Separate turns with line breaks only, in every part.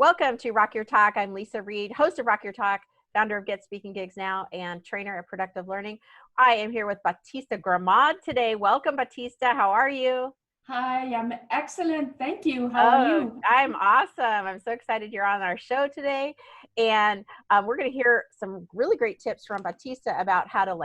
Welcome to Rock Your Talk. I'm Leisa Reid, host of Rock Your Talk, founder of Get Speaking Gigs Now, and trainer at Productive Learning. I am here with Batista Gremaud today. Welcome, Batista. How are you?
Hi, I'm excellent. Thank you. How are you?
I'm awesome. I'm so excited you're on our show today. And we're going to hear some really great tips from Batista about how to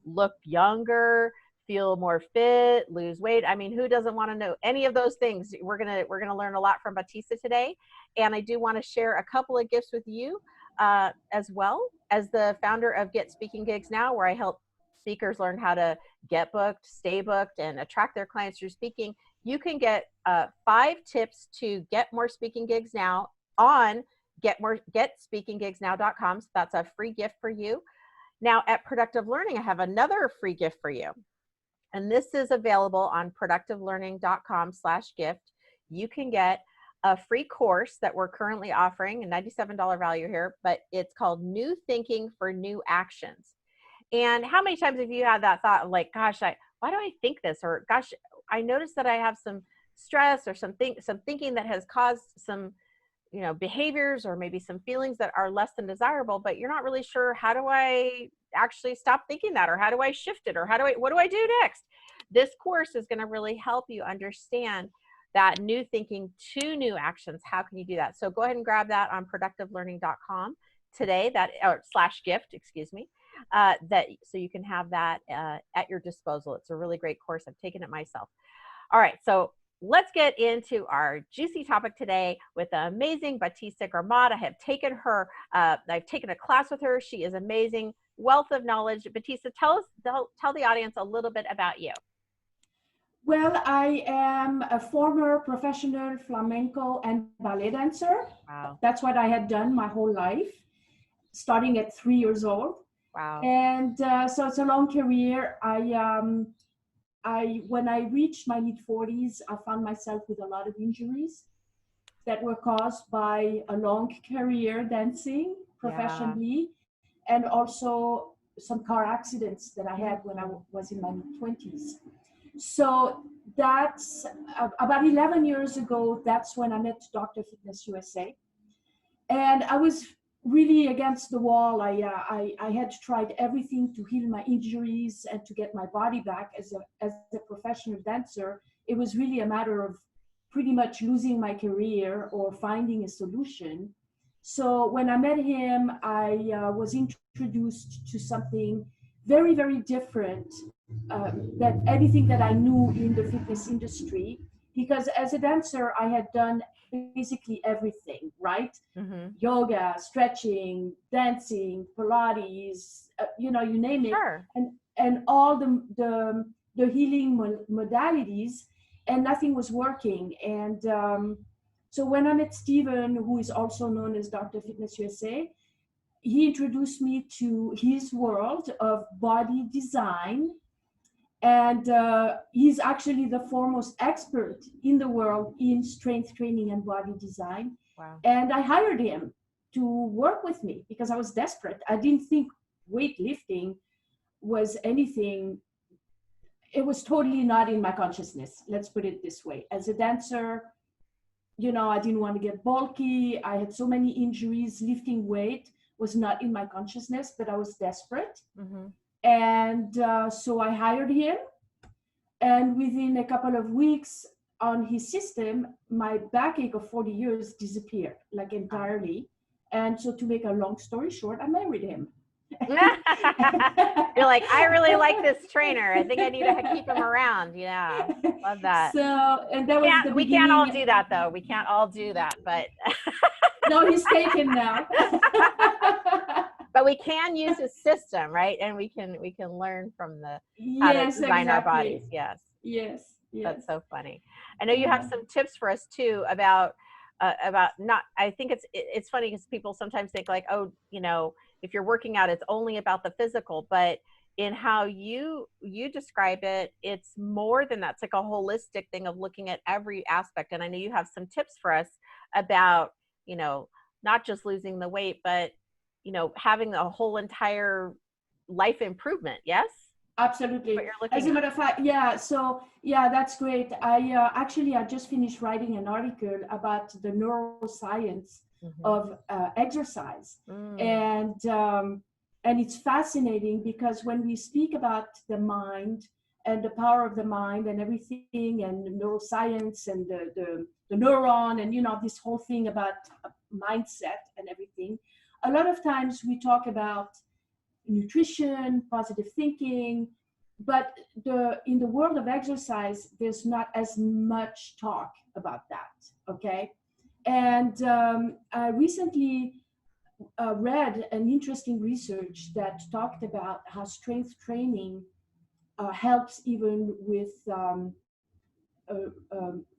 look younger, feel more fit, lose weight. I mean, who doesn't want to know any of those things? We're gonna learn a lot from Batista today. And I do want to share a couple of gifts with you as well as the founder of Get Speaking Gigs Now, where I help speakers learn how to get booked, stay booked, and attract their clients through speaking. You can get 5 tips to get more speaking gigs now on GetSpeakingGigsNow.com. So that's a free gift for you. Now at Productive Learning, I have another free gift for you. And this is available on productiveLearning.com/gift. You can get a free course that we're currently offering, a $97 value here, but it's called New Thinking for New Actions. And how many times have you had that thought of gosh, why do I think this? Or gosh, I noticed that I have some stress or some thinking that has caused some behaviors or maybe some feelings that are less than desirable, but you're not really sure, how do I actually stop thinking that? Or how do I shift it? Or what do I do next? This course is going to really help you understand that new thinking to new actions. How can you do that? So go ahead and grab that on productivelearning.com today, /gift, excuse me, so you can have that at your disposal. It's a really great course. I've taken it myself. All right. So let's get into our juicy topic today with the amazing Batista Gremaud. I have taken her, I've taken a class with her. She is amazing, wealth of knowledge. Batista, tell the audience a little bit about you.
Well, I am a former professional flamenco and ballet dancer.
Wow.
That's what I had done my whole life, starting at 3 years old.
Wow.
And so it's a long career. When I reached my mid-40s, I found myself with a lot of injuries that were caused by a long career dancing professionally, and also some car accidents that I had when I was in my mid-20s. So that's about 11 years ago. That's when I met Dr. Fitness USA. And I was really against the wall. I had tried everything to heal my injuries and to get my body back as a professional dancer. It was really a matter of pretty much losing my career or finding a solution. So when I met him, I was introduced to something very, very different than anything that I knew in the fitness industry. Because as a dancer, I had done basically everything, right?
Mm-hmm.
Yoga, stretching, dancing, Pilates, you name it.
Sure.
And all the healing modalities, and nothing was working. And so when I met Steven, who is also known as Dr. Fitness USA, he introduced me to his world of body design. And he's actually the foremost expert in the world in strength training and body design.
Wow.
And I hired him to work with me because I was desperate. I didn't think weightlifting was anything. It was totally not in my consciousness. Let's put it this way. As a dancer, I didn't want to get bulky. I had so many injuries. Lifting weight was not in my consciousness, but I was desperate. Mm-hmm. And so I hired him, and within a couple of weeks on his system, my backache of 40 years disappeared, entirely. And so to make a long story short, I married him.
You're like, I really like this trainer. I think I need to keep him around. Yeah, love that.
So, and that was the beginning.
We can't all do that, though. We can't all do that, but.
No, he's taken now.
But we can use his system, right? And we can learn from how to design our bodies. Yes. That's so funny. I know you have some tips for us too about not. I think it's funny because people sometimes think if you're working out, it's only about the physical, but in how you describe it, it's more than that. It's like a holistic thing of looking at every aspect. And I know you have some tips for us about not just losing the weight, but having a whole entire life improvement. Yes?
Absolutely.
what you're
As
looking
a
at.
matter of fact, yeah. So yeah, that's great. I just finished writing an article about the neuroscience of exercise,
Mm.
and it's fascinating because when we speak about the mind and the power of the mind and everything and neuroscience and the neuron and this whole thing about mindset and everything, a lot of times we talk about nutrition, positive thinking, but in the world of exercise, there's not as much talk about that. Okay, and I recently read an interesting research that talked about how strength training helps even with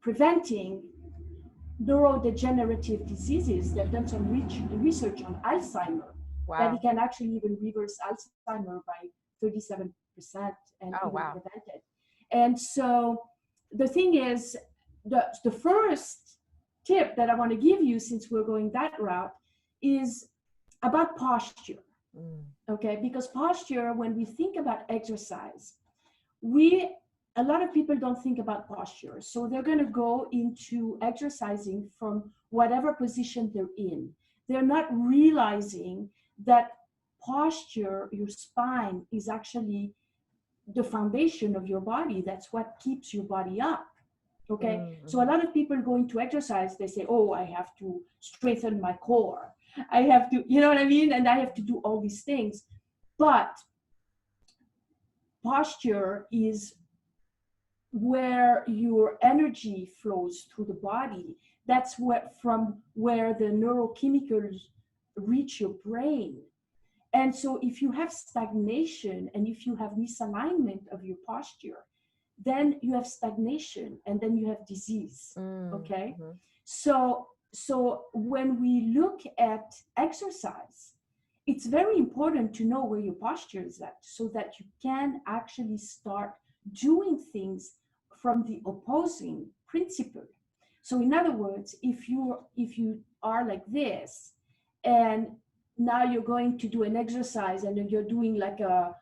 preventing neurodegenerative diseases. They've done some research on Alzheimer, that
Wow.
it can actually even reverse Alzheimer by 37% and
Oh,
even
wow.
prevent it. And so the thing is, the first tip that I want to give you, since we're going that route, is about posture.
Mm.
Okay, because posture, when we think about exercise, a lot of people don't think about posture. So they're going to go into exercising from whatever position they're in. They're not realizing that posture, your spine, is actually the foundation of your body. That's what keeps your body up. Okay. So a lot of people go into exercise, they say, oh, I have to strengthen my core. I have to, you know what I mean? And I have to do all these things. But posture is where your energy flows through the body. That's from where the neurochemicals reach your brain. And so if you have stagnation and if you have misalignment of your posture, then you have stagnation and then you have disease. Okay. So when we look at exercise, it's very important to know where your posture is at so that you can actually start doing things from the opposing principle. So in other words, if you are like this, and now you're going to do an exercise and you're doing like a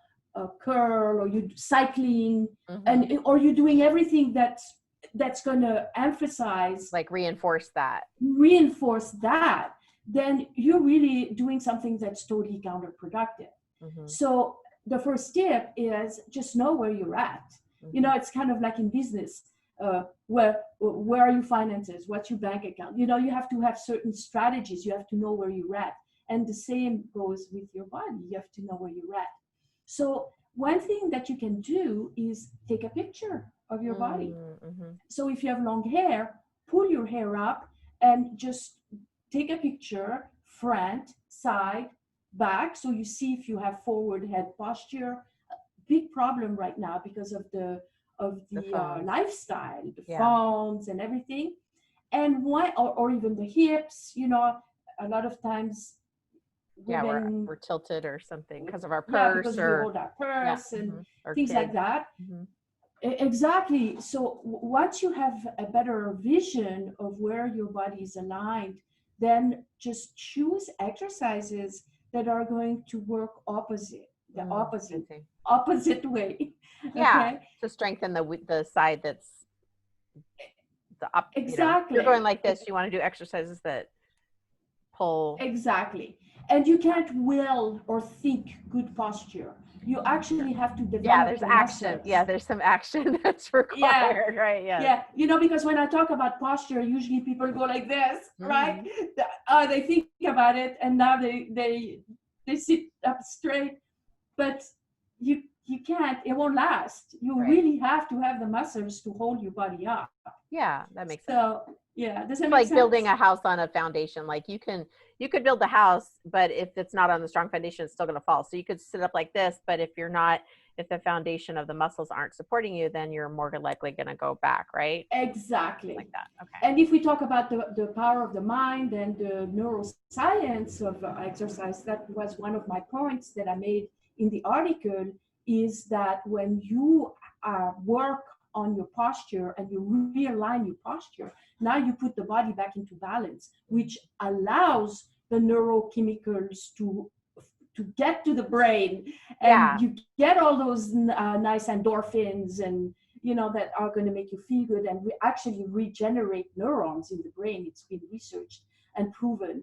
curl, or you're cycling, and or you're doing everything that's going to emphasize,
like reinforce that,
then you're really doing something that's totally counterproductive. So the first tip is just know where you're at. It's kind of like in business. Where are your finances? What's your bank account? You have to have certain strategies. You have to know where you're at. And the same goes with your body. You have to know where you're at. So one thing that you can do is take a picture of your body. So if you have long hair, pull your hair up and just take a picture, front, side, back, so you see if you have forward head posture. Big problem right now because of the lifestyle, the phones and everything, and why, or even the hips. A lot of times women,
we're tilted or something because of our purse,
because we hold our purse and things
kids.
like that. Exactly. So once you have a better vision of where your body is aligned, then just choose exercises that are going to work opposite way.
Okay? To strengthen the side that's the up.
Exactly.
You're going like this. You want to do exercises that pull.
Exactly. And you can't will or think good posture. You actually have to develop.
There's action.
Muscles.
There's some action that's required, right?
Yeah. Because when I talk about posture, usually people go like this, right? They think about it, and now they sit up straight, but you can't. It won't last. You really have to have the muscles to hold your body up.
Yeah, that makes sense.
So yeah, does that
it's
make
like
sense?
Building a house on a foundation. Like you could build the house, but if it's not on the strong foundation, it's still going to fall. So you could sit up like this, but if the foundation of the muscles aren't supporting you, then you're more likely going to go back, right?
Exactly.
Like that. Okay.
And if we talk about the power of the mind and the neuroscience of exercise, that was one of my points that I made in the article, is that when you work on your posture and you realign your posture, now you put the body back into balance, which allows the neurochemicals to to get to the brain, and you get all those nice endorphins and that are going to make you feel good and actually regenerate neurons in the brain. It's been researched and proven.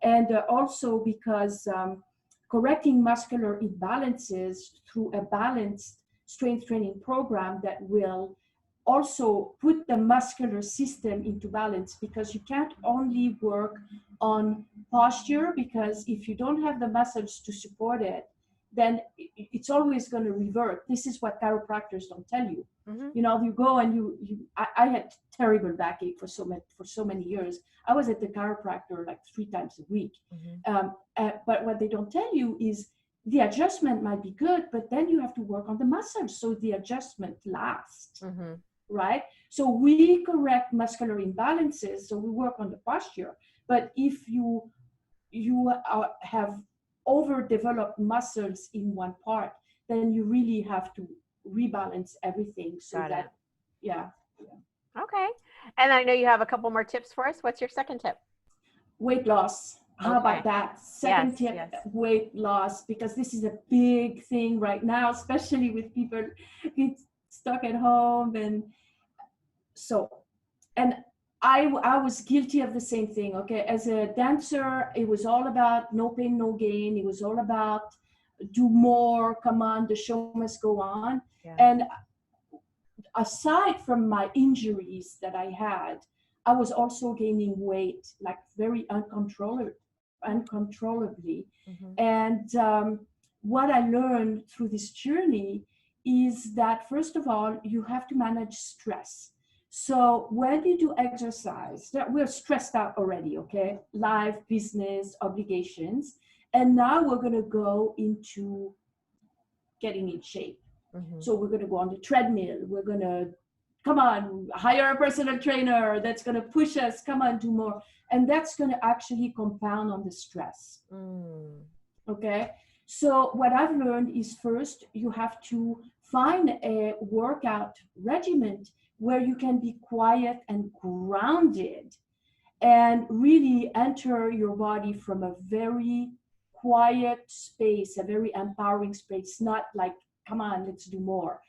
And also because correcting muscular imbalances through a balanced strength training program that will also put the muscular system into balance, because you can't only work on posture, because if you don't have the muscles to support it, then it's always going to revert. This is what chiropractors don't tell you. You go and I had terrible backache for so many years. I was at the chiropractor like 3 times a week. But what they don't tell you is the adjustment might be good, but then you have to work on the muscles so the adjustment lasts. Right? So we correct muscular imbalances, so we work on the posture. But if you have overdeveloped muscles in one part, then you really have to rebalance everything. So
Okay. And I know you have a couple more tips for us. What's your second tip?
Weight loss. How about that? Second tip, weight loss, because this is a big thing right now, especially with people get stuck at home. And so, and I was guilty of the same thing. Okay. As a dancer, it was all about no pain, no gain. It was all about do more, come on, the show must go on. And aside from my injuries that I had, I was also gaining weight, like very uncontrollably. And what I learned through this journey is that, first of all, you have to manage stress. So when you do exercise, we're stressed out already, okay? Life, business, obligations. And now we're going to go into getting in shape. So we're going to go on the treadmill. We're going to, come on, hire a personal trainer that's going to push us. Come on, do more. And that's going to actually compound on the stress. Okay? So what I've learned is, first, you have to find a workout regimen where you can be quiet and grounded and really enter your body from a very quiet space, a very empowering space, not like, come on, let's do more.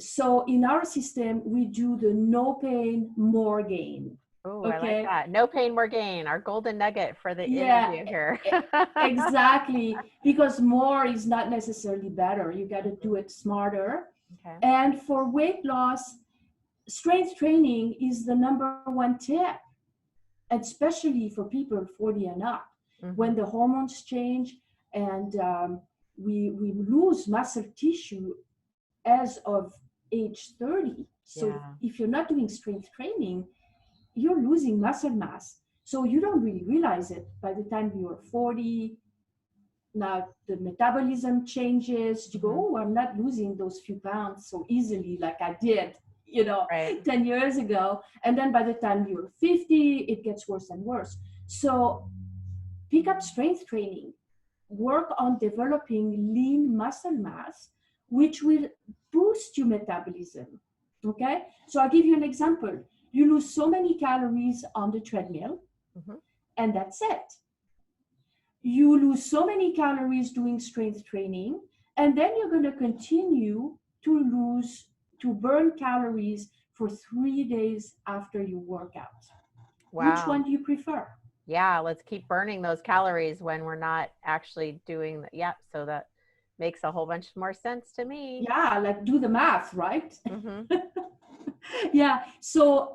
So in our system, we do the no pain, more gain.
Oh, okay? I like that. No pain, more gain, our golden nugget for the interview here.
Exactly. Because more is not necessarily better. You got to do it smarter. Okay. And for weight loss, strength training is the number one tip, especially for people 40 and up. When the hormones change and we lose muscle tissue as of age 30. So if you're not doing strength training, you're losing muscle mass. So you don't really realize it by the time you're 40. Now the metabolism changes. You go, oh, I'm not losing those few pounds so easily like I did, 10 years ago. And then by the time you're 50, it gets worse and worse. So pick up strength training, work on developing lean muscle mass, which will boost your metabolism. Okay? So I'll give you an example. You lose so many calories on the treadmill, and that's it. You lose so many calories doing strength training, and then you're going to continue to burn calories for 3 days after you work out. Wow. Which one do you prefer?
Yeah, let's keep burning those calories when we're not actually doing that. Yeah, so that makes a whole bunch more sense to me.
Yeah, like do the math, right? Yeah, so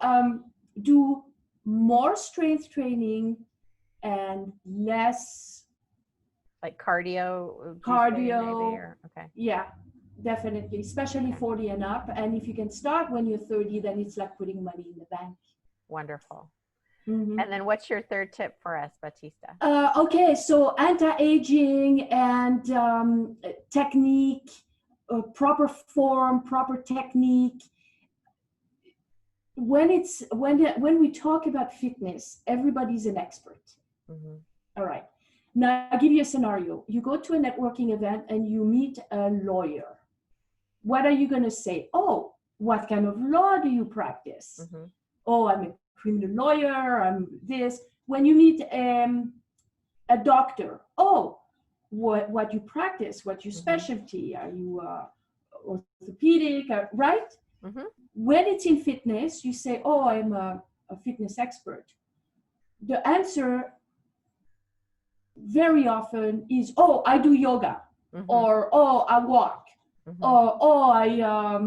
do more strength training and less
like cardio. Okay.
Yeah, definitely, especially 40 and up. And if you can start when you're 30, then it's like putting money in the bank.
Wonderful. And then what's your third tip for us, Batista?
Okay, so anti-aging and technique, proper form, proper technique. When we talk about fitness, everybody's an expert. All right. Now I'll give you a scenario. You go to a networking event and you meet a lawyer. What are you going to say? Oh, what kind of law do you practice? Oh, I'm a criminal lawyer, I'm this. When you meet a doctor, oh, what you practice, what your specialty. Are you orthopedic, right? When it's in fitness, you say, oh, I'm a fitness expert. The answer very often is, oh, I do yoga, or oh, I walk, or oh, I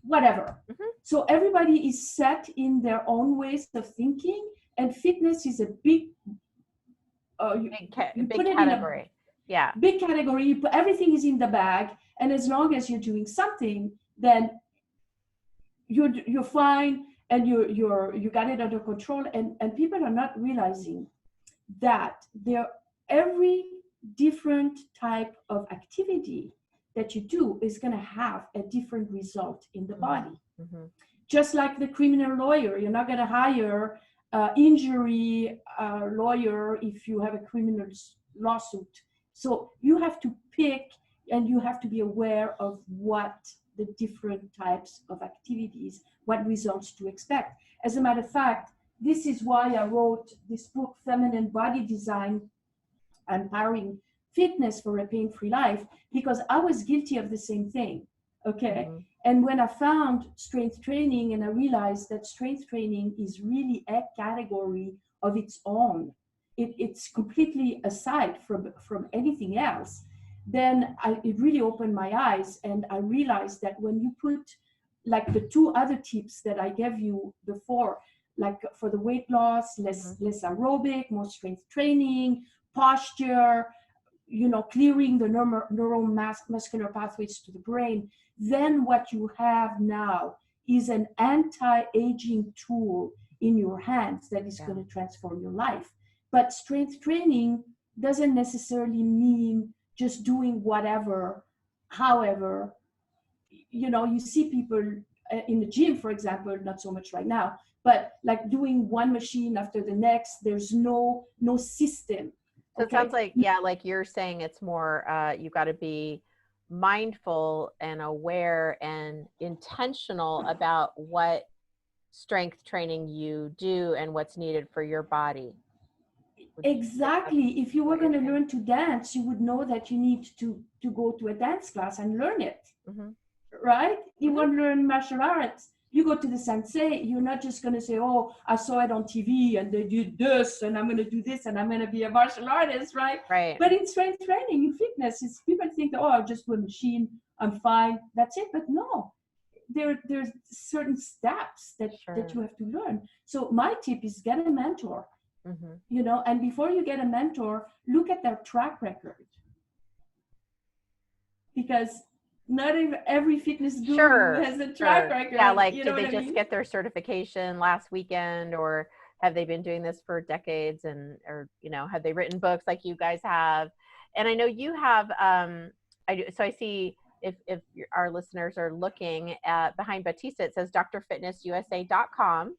whatever. So everybody is set in their own ways of thinking, and fitness is a big
big category.
Big category. Everything is in the bag, and as long as you're doing something, then you're fine, and you got it under control. And people are not realizing that every different type of activity that you do is going to have a different result in the body. Just like the criminal lawyer, you're not going to hire an injury lawyer if you have a criminal lawsuit. So you have to pick, and you have to be aware of what the different types of activities, what results to expect. As a matter of fact, this is why I wrote this book, Feminine Body Design, Empowering Fitness for a Pain-Free Life, because I was guilty of the same thing, okay? And when I found strength training, and I realized that strength training is really a category of its own, it's completely aside from anything else, then it really opened my eyes, and I realized that when you put, like the two other tips that I gave you before, like for the weight loss, less aerobic, more strength training, posture, clearing the neuromuscular pathways to the brain, then what you have now is an anti-aging tool in your hands that is going to transform your life. But strength training doesn't necessarily mean just doing whatever, however, you see people in the gym, for example, not so much right now, but like doing one machine after the next. There's no system.
So it sounds like, like you're saying, it's more, you got to be mindful and aware and intentional about what strength training you do and what's needed for your body.
Exactly. If you were going to learn to dance, you would know that you need to go to a dance class and learn it, right? You want to learn martial arts, you go to the sensei. You're not just going to say, oh, I saw it on TV and they did this, and I'm going to do this, and I'm going to be a martial artist, right?
Right.
But in strength training, in fitness, people think, oh, I'll just do a machine, I'm fine, that's it. But no, there's certain steps that you have to learn. So my tip is get a mentor. And before you get a mentor, look at their track record, because not every fitness guru has a track record.
Yeah, like did they just get their certification last weekend, or have they been doing this for decades, or have they written books like you guys have? And I know you have. So I see if our listeners are looking at behind Batista, it says drfitnessusa.com.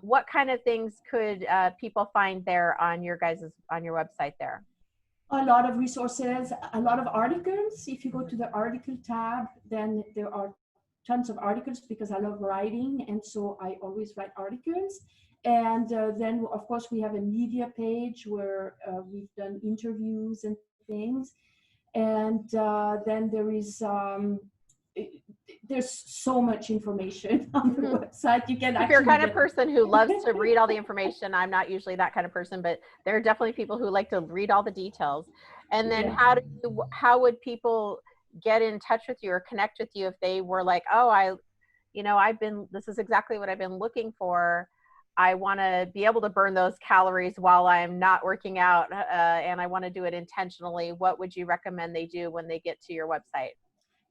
What kind of things could people find there on your website there?
A lot of resources, a lot of articles. If you go to the article tab, then there are tons of articles, because I love writing, and so I always write articles. And then, of course, we have a media page where we've done interviews and things. And then there is there's so much information on the website. You can
if you're kind of person who loves to read all the information, I'm not usually that kind of person, but there are definitely people who like to read all the details. And then how would people get in touch with you or connect with you if they were like, oh, this is exactly what I've been looking for. I want to be able to burn those calories while I'm not working out, and I want to do it intentionally. What would you recommend they do when they get to your website?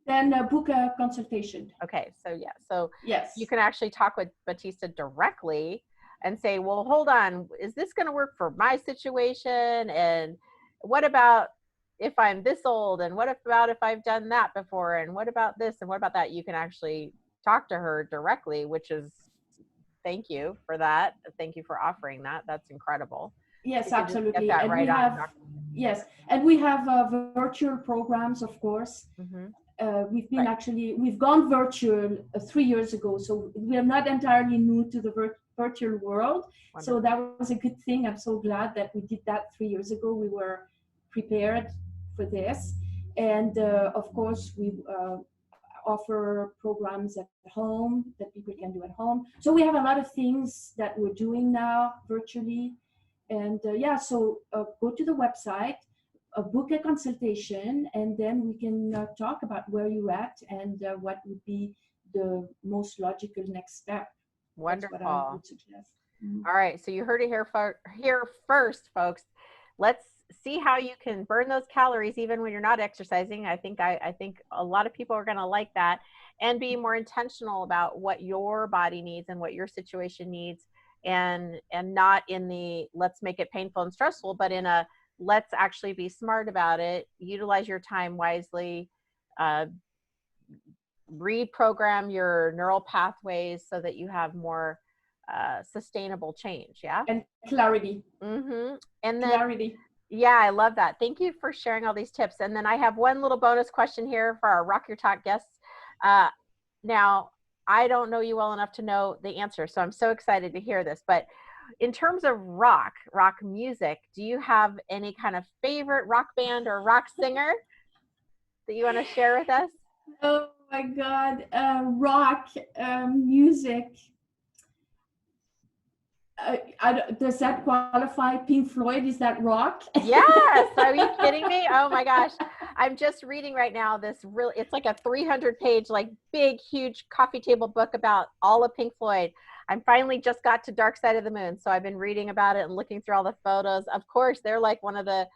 Then book a consultation.
Okay, so you can actually talk with Batista directly and say, well, hold on, is this going to work for my situation? And what about if I'm this old? And what about if I've done that before? And what about this? And what about that? You can actually talk to her directly, which is, thank you for that. Thank you for offering that. That's incredible.
Yes, absolutely. And we have virtual programs, of course. We've gone virtual 3 years ago, so we are not entirely new to the virtual world. Wonderful. So that was a good thing. I'm so glad that we did that 3 years ago. We were prepared for this. And of course, we offer programs at home that people can do at home. So we have a lot of things that we're doing now virtually. And yeah, so go to the website, book a consultation, and then we can talk about where you're at and what would be the most logical next step.
Wonderful.
That's what I would suggest. Mm-hmm.
All right, so you heard it here first, folks. Let's see how you can burn those calories even when you're not exercising. I think a lot of people are going to like that, and be more intentional about what your body needs and what your situation needs, and not in the let's make it painful and stressful, but in a let's actually be smart about it, utilize your time wisely, reprogram your neural pathways so that you have more sustainable change. Yeah.
And clarity.
Mm-hmm. And then
clarity.
Yeah, I love that. Thank you for sharing all these tips. And then I have one little bonus question here for our Rock Your Talk guests. Now, I don't know you well enough to know the answer, so I'm so excited to hear this. But in terms of rock music, do you have any kind of favorite rock band or rock singer that you want to share with us?
Oh my God, rock music. Does that qualify? Pink Floyd, is that rock?
Yes. Are you kidding me? Oh my gosh. I'm just reading right now it's like a 300-page, like big, huge coffee table book about all of Pink Floyd. I'm finally just got to Dark Side of the Moon. So I've been reading about it and looking through all the photos. Of course, they're like one of the,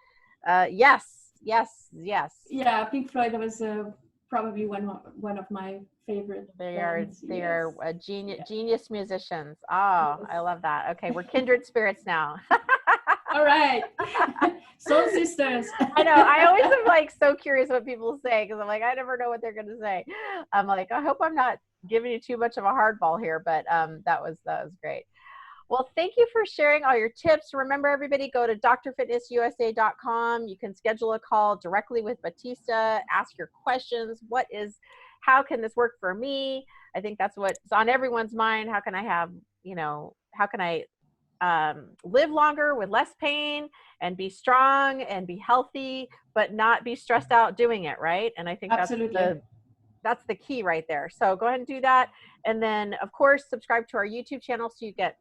yes.
Yeah, Pink Floyd was probably one of my favorite bands.
They are genius musicians. Oh, yes. I love that. Okay, we're kindred spirits now.
All right. Soul sisters.
I know. I always am like so curious what people say, because I'm like, I never know what they're going to say. I'm like, I hope I'm not giving you too much of a hardball here, but that was great. Well, thank you for sharing all your tips. Remember, everybody, go to drfitnessusa.com. You can schedule a call directly with Batista, ask your questions. How can this work for me? I think that's what's on everyone's mind. How can I have, how can I live longer with less pain and be strong and be healthy, but not be stressed out doing it, right? And I think that's the key right there. So go ahead and do that. And then, of course, subscribe to our YouTube channel so you get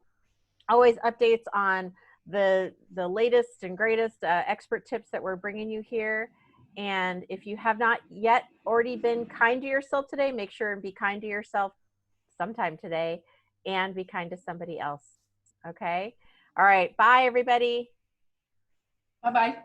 always updates on the latest and greatest expert tips that we're bringing you here. And if you have not yet already been kind to yourself today, make sure and be kind to yourself sometime today, and be kind to somebody else. Okay. All right. Bye, everybody.
Bye-bye.